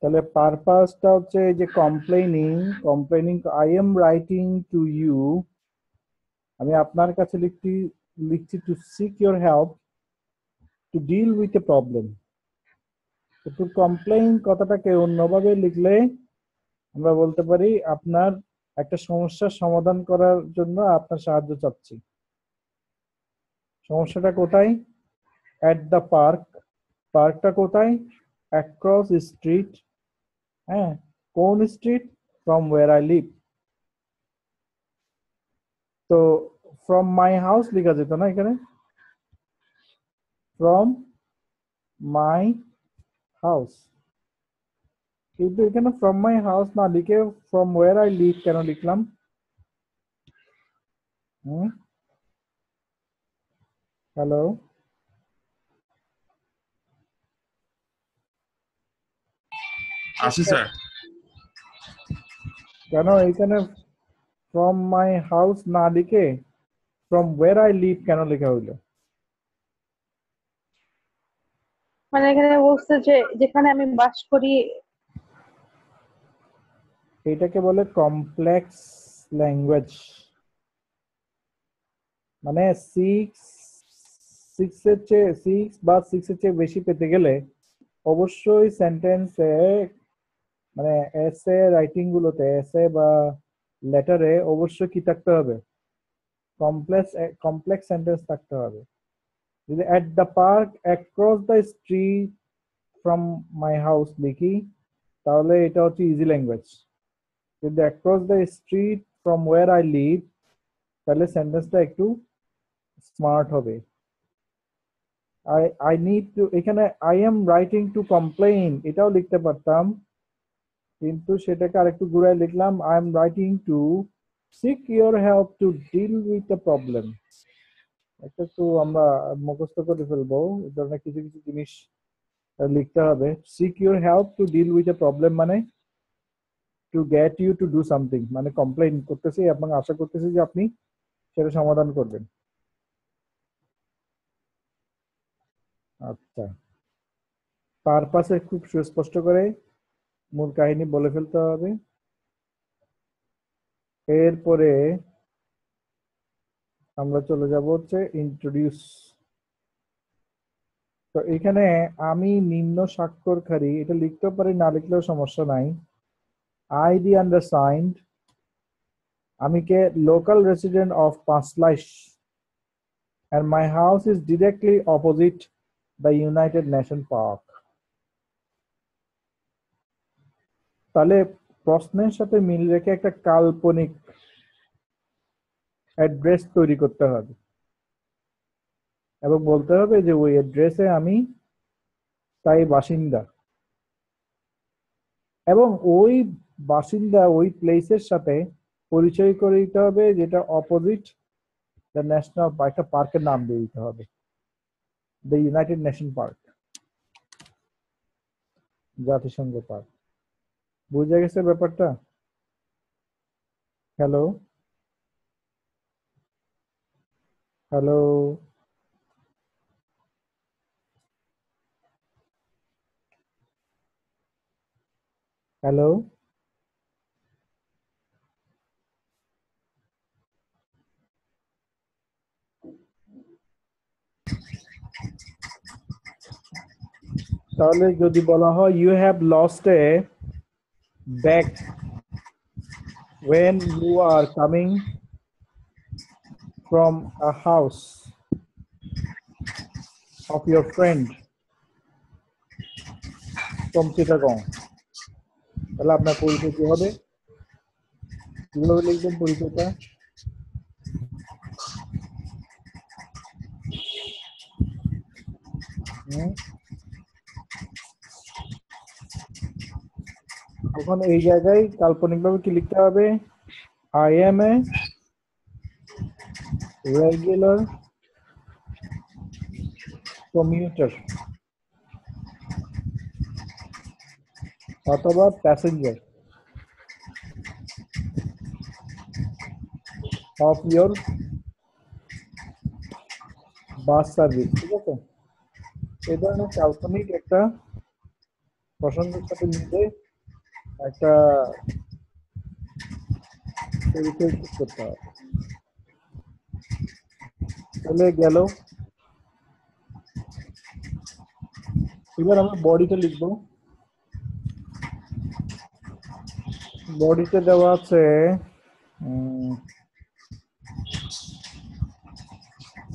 তাহলে পারপাসটা হচ্ছে এই যে complaining I am writing to you, আমি আপনার কাছে লিখছি to seek your help to deal with a problem. To complain কথাটাকে অন্যভাবে লিখলে আমরা বলতে পারি আপনার একটা সমস্যার সমাধান করার জন্য আপনার সাহায্য চাচ্ছি। সমস্যাটা কোথায়? At the park. পার্কটা কোথায়? Across street. হ্যাঁ, কোন street? From where I live. তো ফ্রম মাই হাউস লেখা যেত না এখানে? ফ্রম মাই হাউস, কিন্তু এখানে ফ্রম মাই হাউস না লিখে ফ্রম ওয়্যার আই লিভ কেন লিখলাম? হ্যালো, আসি স্যার। কেন এখানে ফ্রম মাই হাউস না লিখে ফ্রম ওয়্যার আই লিভ কেন লেখা হইলো? মানে এখানে বলছে যে যেখানে আমি বাস করি। এটাকে বলে কমপ্লেক্স ল্যাঙ্গুয়েজ। মানে সিক্স বা সিক্সের চেয়ে বেশি পেতে গেলে অবশ্যই সেন্টেন্সে, মানে এসে রাইটিং গুলোতে, এসে বা লেটারে অবশ্যই কি থাকতে হবে? কমপ্লেক্স সেন্টেন্স থাকতে হবে। যদি at the park across the street from my house লিখি তাহলে এটা হচ্ছে ইজি ল্যাঙ্গুয়েজ। যদি across the street from where I live তাহলে সেন্টেন্সটা একটু স্মার্ট হবে। আই নিড টু, এখানে I am writing to complain এটাও লিখতে পারতাম, কিন্তু সেটাকে আরেকটু ঘুরায় লিখলাম I am writing to seek your help to deal with the problem. এটা তো আমরা মুখস্থ করে ফেলবো, এই ধরনের কিছু কিছু জিনিস লিখতে হবে। Seek your help to deal with a problem মানে to get you to do something, মানে কমপ্লেইন করতেছি এবং আশা করতেছি যে আপনি সেটা সমাধান করবেন। আচ্ছা, পারপাসে খুব সুস্পষ্ট করে মূল কাহিনী বলে ফেলতে হবে। এরপরে আমরা চলে যাব হচ্ছে ইন্ট্রোডিউস। তো এখানে আমি নিম্ন স্বাক্ষরকারী, এটা লিখতেও পারি না লিখলেও সমস্যা নাই। আই দি আন্ডারসাইন্ড, আমি কে local resident of Panchlaish and my house is directly opposite the United Nation Park. তাহলে প্রশ্নের সাথে মিল রেখে একটা কাল্পনিক অ্যাড্রেস তৈরি করতে হবে এবং বলতে হবে যে ওই অ্যাড্রেসে আমি স্থায়ী বাসিন্দা, এবং ওই বাসিন্দা ওই প্লেসের সাথে পরিচয় করে দিতে হবে যেটা অপোজিট দ্য ন্যাশনাল, একটা পার্কের নাম দিয়ে দিতে হবে, দ্য ইউনাইটেড নেশন পার্ক, জাতিসংঘ পার্ক। বুঝে গেছে ব্যাপারটা? হ্যালো হ্যালো হ্যালো তাহলে যদি বলা হয় you have lost a bag when you are coming from a house of your friend from Chittagong, তাহলে আপনার পরিচয় কি হবে? কিভাবে লিখবেন পরিচয়টা? এখন এই জায়গায় কাল্পনিকভাবে কি লিখতে হবে? I am a regular commuter অথবা passenger of your bus service. ঠিক আছে, এই ধরনের কাল্পনিক একটা পছন্দের সাথে মিলে একটা পরিচয় ঠিক করতে হবে। তাহলে গেল। এবার আমরা বডিতে লিখবো। বডিতে দেওয়া আছে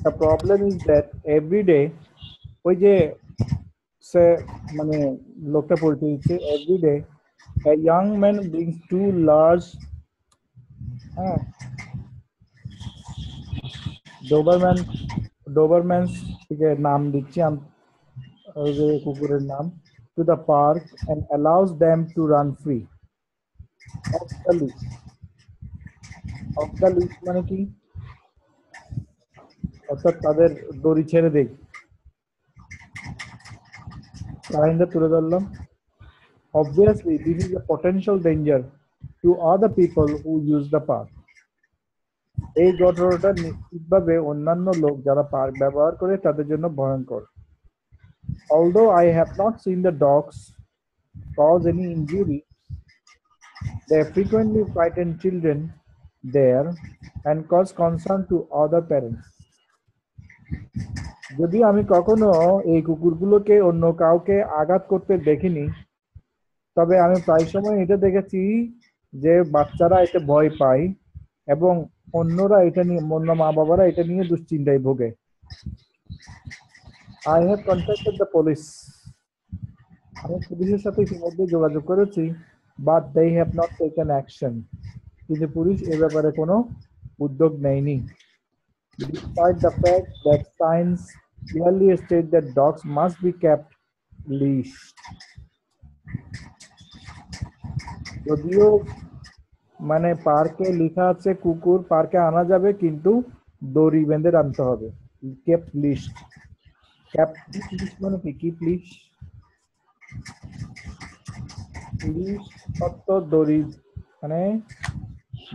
the problem is that every day ওই যে সে মানে লোকটা পরিচয় দিচ্ছে every day a young man brings two large হ্যাঁ ডোবারম্যানস থেকে নাম দিচ্ছি ওই যে কুকুরের নাম to the park and allows them to run free of the leash মানে কি অর্থাৎ তাদের দড়ি ছেড়ে দেই কাহিনীটা তুলে ধরলাম obviously this is a potential danger to other people who use the park এই ঘটনাটা নিশ্চিতভাবে অন্যান্য লোক যারা পার্ক ব্যবহার করে তাদের জন্য ভয়ঙ্কর although I have not seen the dogs cause any injury they frequently frighten children there and cause concern to other parents যদি আমি কখনো এই কুকুরগুলোকে অন্য কাউকে আঘাত করতে দেখিনি তবে আমি প্রায় সময় এটা দেখেছি যে বাচ্চারা এতে ভয় পায় এবং অন্যরা এটা নিয়ে অন্য মা বাবারা এটা নিয়ে দুশ্চিন্তায় ভোগে I have contacted the police আমি পুলিশের সাথে ইতিমধ্যে যোগাযোগ করেছি but they have not taken action কিন্তু পুলিশ এ ব্যাপারে কোনো উদ্যোগ নেয়নি despite the fact that signs clearly state that dogs must be kept leashed যদিও মানে পার্কে লেখা আছে কুকুর পার্কে আনা যাবে কিন্তু দড়ি বেঁধে আনতে হবে kept leashed kept leashed মানে কি প্লিজ পুলিশ সত্য দড়ি মানে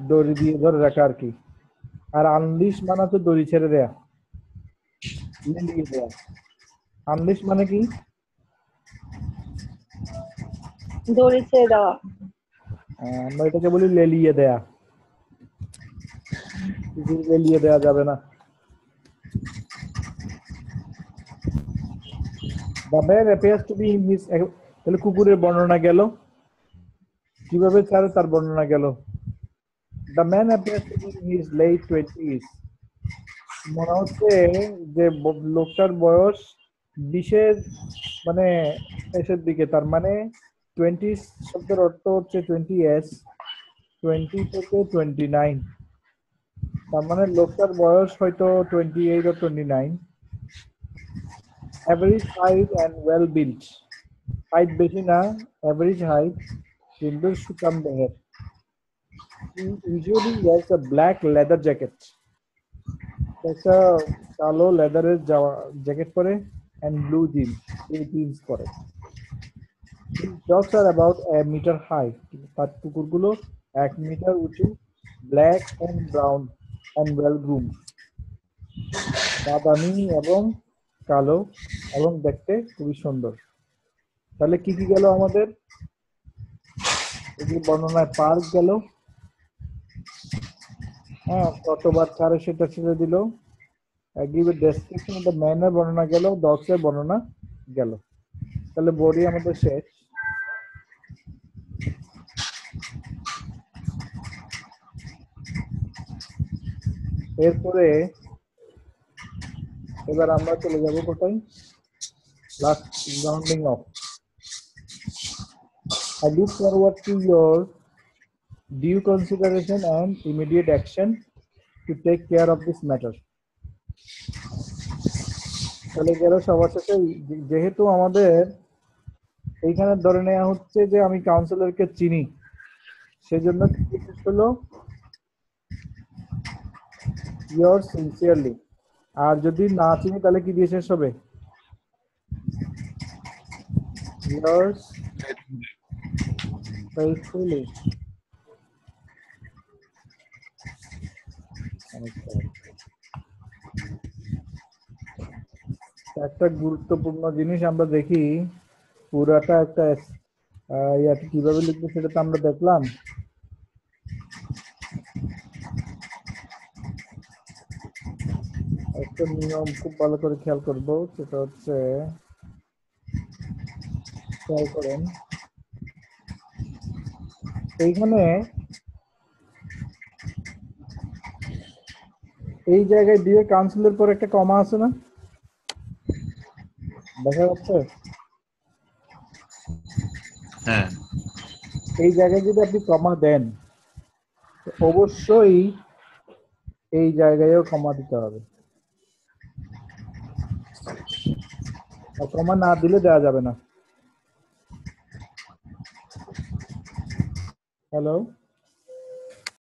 দড়ি দিয়ে ধরে রাখা আর কি আর আনলিশ মানে তো দড়ি ছেড়ে দেয়া লেলিয়ে দেয়া আনলিশ মানে কি দড়ি ছেড়ে দেওয়া আমরা এটাকে বলি লেলিয়ে দেয়া লেলিয়ে দেয়া যাবে না The man appears to be in his তাহলে কুকুরের বর্ণনা গেল কিভাবে ছাড়ে তার বর্ণনা গেল The man appears to be in his late 20s মনে হচ্ছে যে লোকটার বয়স 20-এর মানে শেষের দিকে তার মানে 20 শব্দের অর্থ হচ্ছে 20s 20 থেকে 29 তার মানে লোকটার বয়স হয়তো 28 or 29 average height and well built height বেশি না average height কিন্তু সুঠাম দেহের he usually wears a black leather jacket একটা কালো লেদারের জ্যাকেট পরে and blue jeans পরে his dogs are about a meter high তার কুকুরগুলো 1 মিটার উঁচু black and brown and well groomed বাদামি এবং কালো এবং দেখতে খুবই সুন্দর তাহলে কি কি গেল আমাদের এই বর্ণনায় পার্ক গেল হ্যাঁ কতবার ছাড়ে সেটা ছেড়ে দিল give a description of the manner বর্ণনা গেল dogs এর বর্ণনা গেল তাহলে বডি আমাদের শেষ এরপরে এবার আমরা চলে যাব কোথায় last rounding of I look forward to your due consideration and immediate action to take care of this matter তাহলে গেল সবার শেষে যেহেতু আমাদের এইখানে ধরে নেওয়া হচ্ছে যে আমি কাউন্সিলরকে চিনি সেজন্য কি শেষ হলো yours sincerely আর যদি না চিনি তাহলে কি দিয়ে শেষ হবে yours faithfully একটা গুরুত্বপূর্ণ জিনিস আমরা দেখি পুরাটা একটা ইয়াতে কিভাবে লিখবো সেটা তো আমরা দেখলাম। একটা নিয়ম খুব ভালো করে খেয়াল করবো, সেটা হচ্ছে খেয়াল করেন এইখানে এই জায়গায় দিয়ে কাউন্সিলের পর একটা কমা আছে না, দেখা যাচ্ছে? হ্যাঁ এই জায়গায় যদি আপনি কমা দেন তো অবশ্যই এই জায়গায়ও কমা দিতে হবে, আর কমা না দিলে দেওয়া যাবে না। হ্যালো।